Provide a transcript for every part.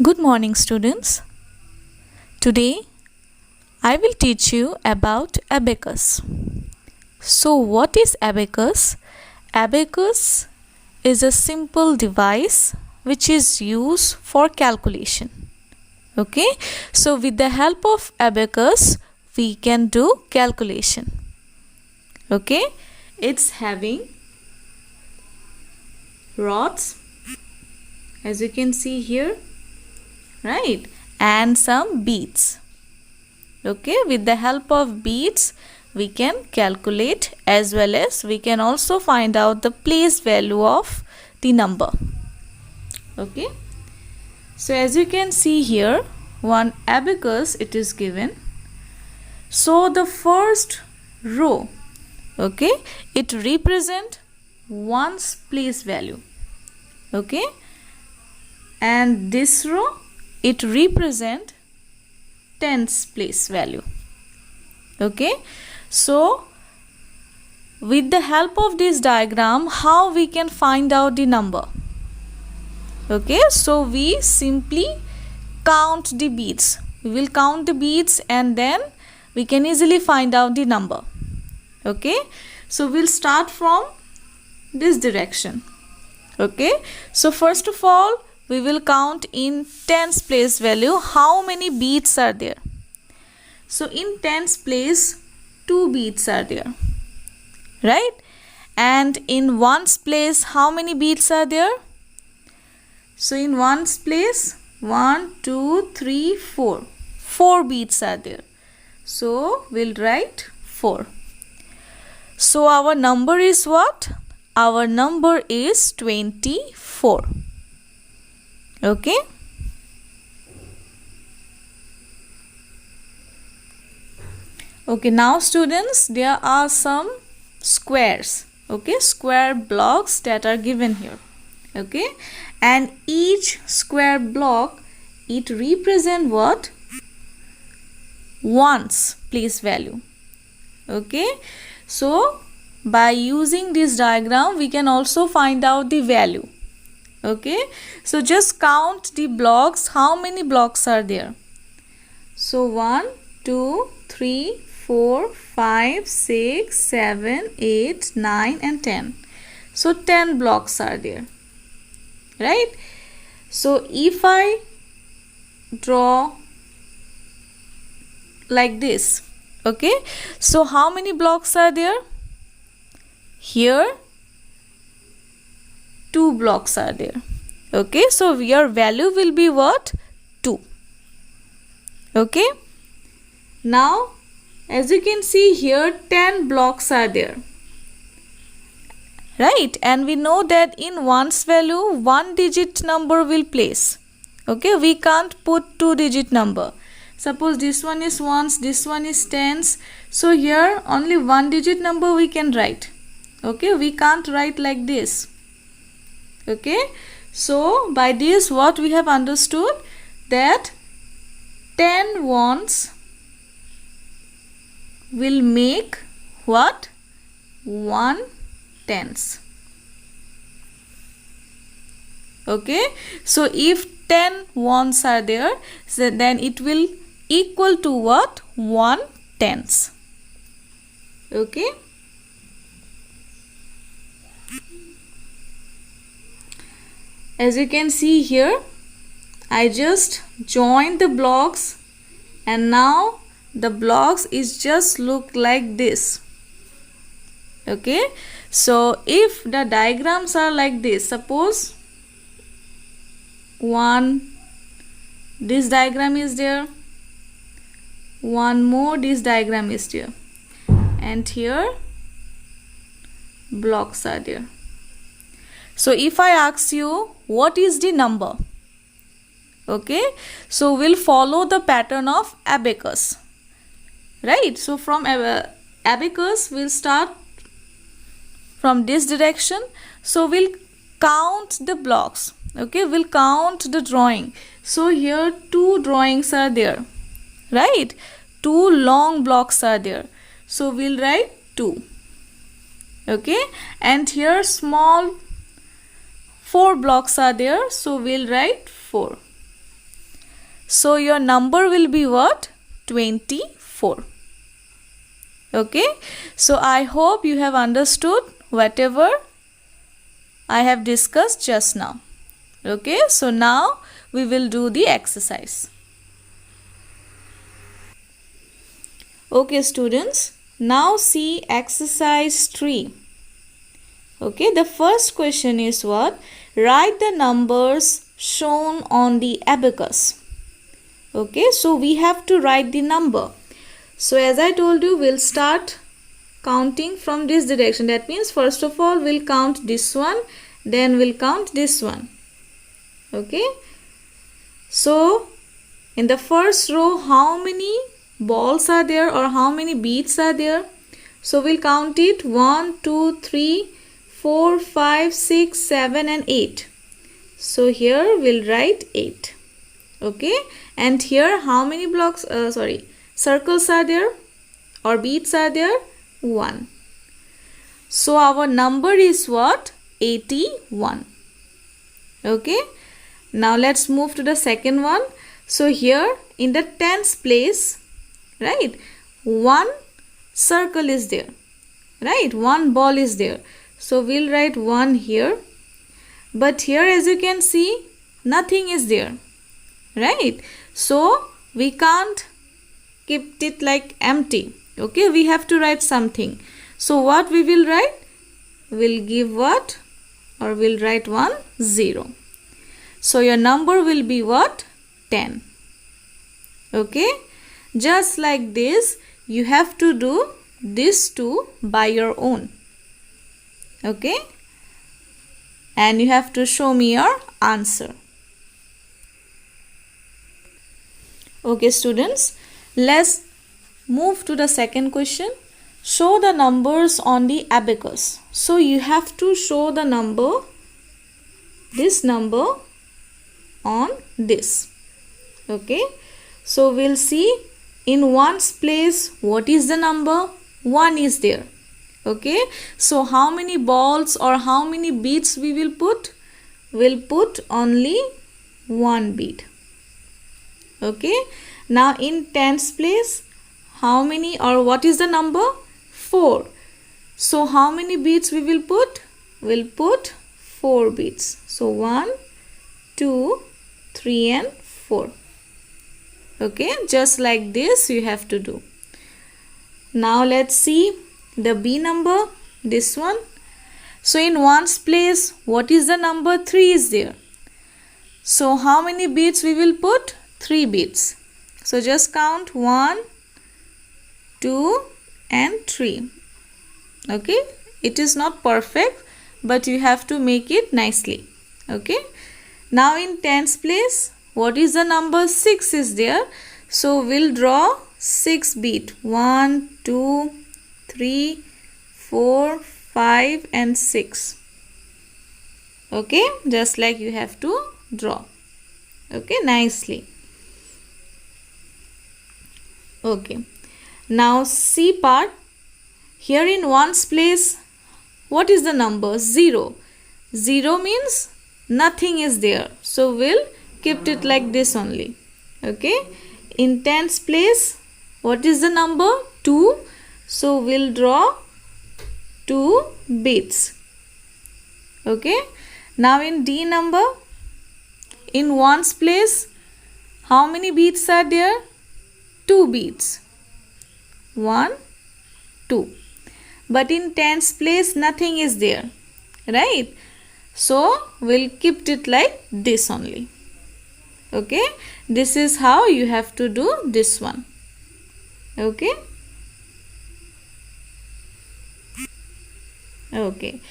Good morning, students. Today I will teach you about abacus. So, what is abacus? Abacus is a simple device which is used for calculation. Okay, so with the help of abacus, we can do calculation. Okay, it's having rods, as you can see here, right, and some beads. Okay, with the help of beads we can calculate, as well as we can also find out the place value of the number. Okay, so as you can see here, one abacus it is given. So the first row, okay, it represent one's place value. Okay, and this row it represent tens place value. Okay, so with the help of this diagram, how we can find out the number? Okay, so we simply count the beads. We will count the beads and then we can easily find out the number. Okay, so we'll start from this direction. Okay, so first of all we will count in tens place value how many beads are there. So in tens place 2 beads are there, right? And in ones place how many beads are there? So in ones place 1, 2, 3, 4. 4 beads are there. So we'll write 4. So our number is what? Our number is 24. Okay. Okay, now students, there are some squares. Okay, square blocks that are given here. Okay, and each square block it represent what? One's place value. Okay, so by using this diagram we can also find out the value. Okay, so just count the blocks. How many blocks are there? So 1, 2, 3, 4, 5, 6, 7, 8, 9 and 10. So 10 blocks are there, right? So if I draw like this, okay, so how many blocks are there? Here 2 blocks are there. Okay, so your value will be what? 2. Okay, now as you can see here 10 blocks are there, right? And we know that in ones value 1 digit number will place. Okay, we can't put 2 digit number. Suppose this one is ones, this one is tens, so here only 1 digit number we can write. Okay, we can't write like this. Okay, so by this what we have understood, that 10 ones will make what? 1 tens. Okay, so if 10 ones are there, so then it will equal to what? 1 tens. Okay, as you can see here, I just joined the blocks and now the blocks is just look like this. Okay, so if the diagrams are like this, suppose 1, this diagram is there, 1 more, this diagram is there, and here blocks are there. So if I ask you what is the number, okay, so we'll follow the pattern of abacus, right? So from abacus we'll start from this direction. So we'll count the blocks. Okay, we'll count the drawing. So here 2 drawings are there, right? 2 long blocks are there, so we'll write 2. Okay, and here small 4 blocks are there, so we'll write 4. So your number will be what? 24. Okay, so I hope you have understood whatever I have discussed just now. Okay, so now we will do the exercise. Okay students, now see exercise 3. Okay, the first question is what? Write the numbers shown on the abacus. Okay, so we have to write the number. So as I told you, we'll start counting from this direction. That means first of all we'll count this one, then we'll count this one. Okay, so in the first row, how many balls are there or how many beads are there? So we'll count it 1, 2, 3, 4, 5, 6, 7 and 8. So here we'll write 8. Okay, and here how many circles are there or beads are there? 1. So our number is what? 81. Okay, now let's move to the second one. So here in the tens place, right, 1 circle is there, right, 1 ball is there. So we'll write 1 here, but here as you can see nothing is there, right? So we can't keep it like empty. Okay, we have to write something. So what we will write? We'll give what? Or we'll write 1 0. So your number will be what? 10. Okay, just like this you have to do this too by your own. Okay, and you have to show me your answer. Okay students, let's move to the second question. Show the numbers on the abacus. So you have to show the number, this number on this. Okay, so we'll see in ones place what is the number? 1 is there. Okay, so how many balls or how many beads we will put? We'll put only 1 bead. Okay, now in tens place, how many or what is the number? 4. So how many beads we will put? We'll put 4 beads. So 1, 2, 3 and 4. Okay, just like this you have to do. Now let's see the B number, this one. So in ones place, what is the number? 3 is there. So how many beads we will put? 3 beads. So just count 1, 2 and 3. Okay, it is not perfect, but you have to make it nicely. Okay, now in tens place, what is the number? 6 is there. So we'll draw 6 bead. 1, 2, 3, 4, 5 and 6. Okay, just like you have to draw. Okay, nicely. Okay, now C part. Here in ones place, what is the number? 0. 0 means nothing is there. So we'll keep it like this only. Okay, in tens place, what is the number? 2. So we'll draw 2 beads. Okay, now in D number, in ones place, how many beads are there? 2 beads. 1, 2. But in tens place nothing is there, right? So we'll keep it like this only. Okay, this is how you have to do this one. Okay, okay,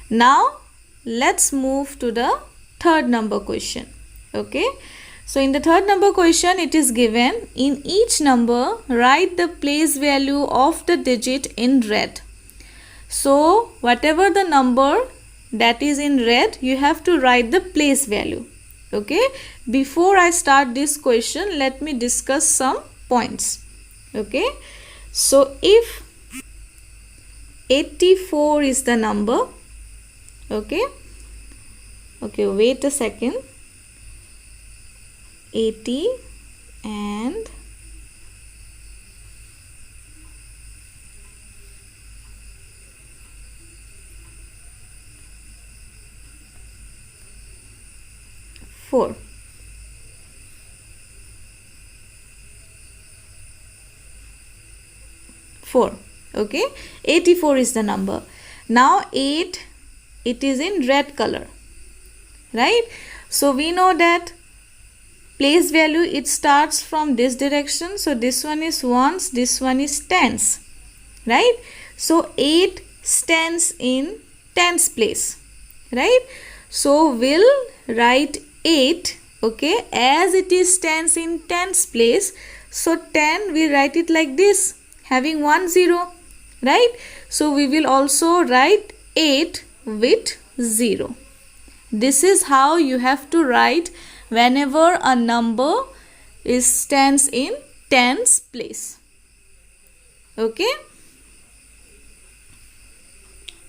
now let's move to the third number question. Okay, so in the third number question, it is given in each number write the place value of the digit in red. So whatever the number that is in red, you have to write the place value. Okay, before I start this question, let me discuss some points. Okay, so if 84 is the number, okay, wait a second, 84. and 4. Okay, 84 is the number. Now 8, it is in red color, right? So we know that place value, it starts from this direction. So this one is ones, this one is tens, right? So 8 stands in tens place, right? So we'll write 8, okay, as it is stands in tens place. So 10, we write it like this, having 1 0, right? So we will also write 8 with 0. This is how you have to write whenever a number stands in tens place. Okay?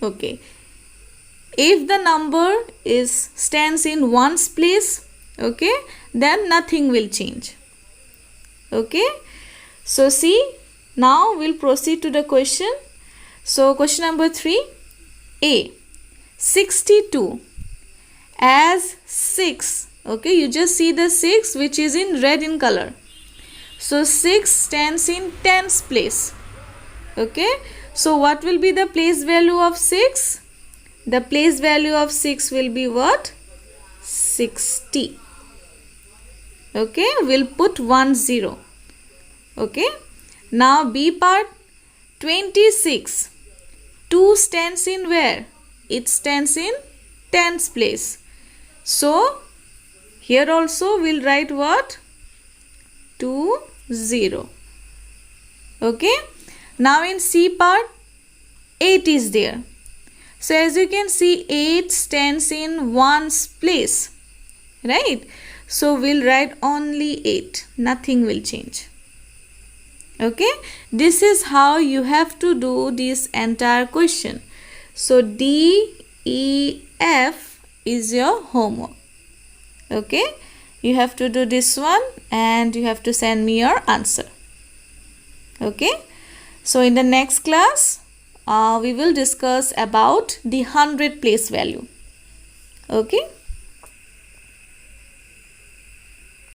Okay. If the number stands in ones place, okay, then nothing will change. Okay? So see, now we'll proceed to the question. So question number 3, A, 62 as 6. Okay, you just see the 6 which is in red in color. So 6 stands in tens place. Okay, so what will be the place value of 6? The place value of 6 will be what? 60. Okay, we'll put 1 0. Okay, now B part, 26. 2 stands in where? It stands in tens place. So here also we'll write what? 2 0. Okay, now in C part, 8 is there. So as you can see, 8 stands in ones place, right? So we'll write only 8. Nothing will change. Okay, this is how you have to do this entire question. So D, E, F is your homework. Okay, you have to do this one and you have to send me your answer. Okay, so in the next class, we will discuss about the 100 place value. Okay.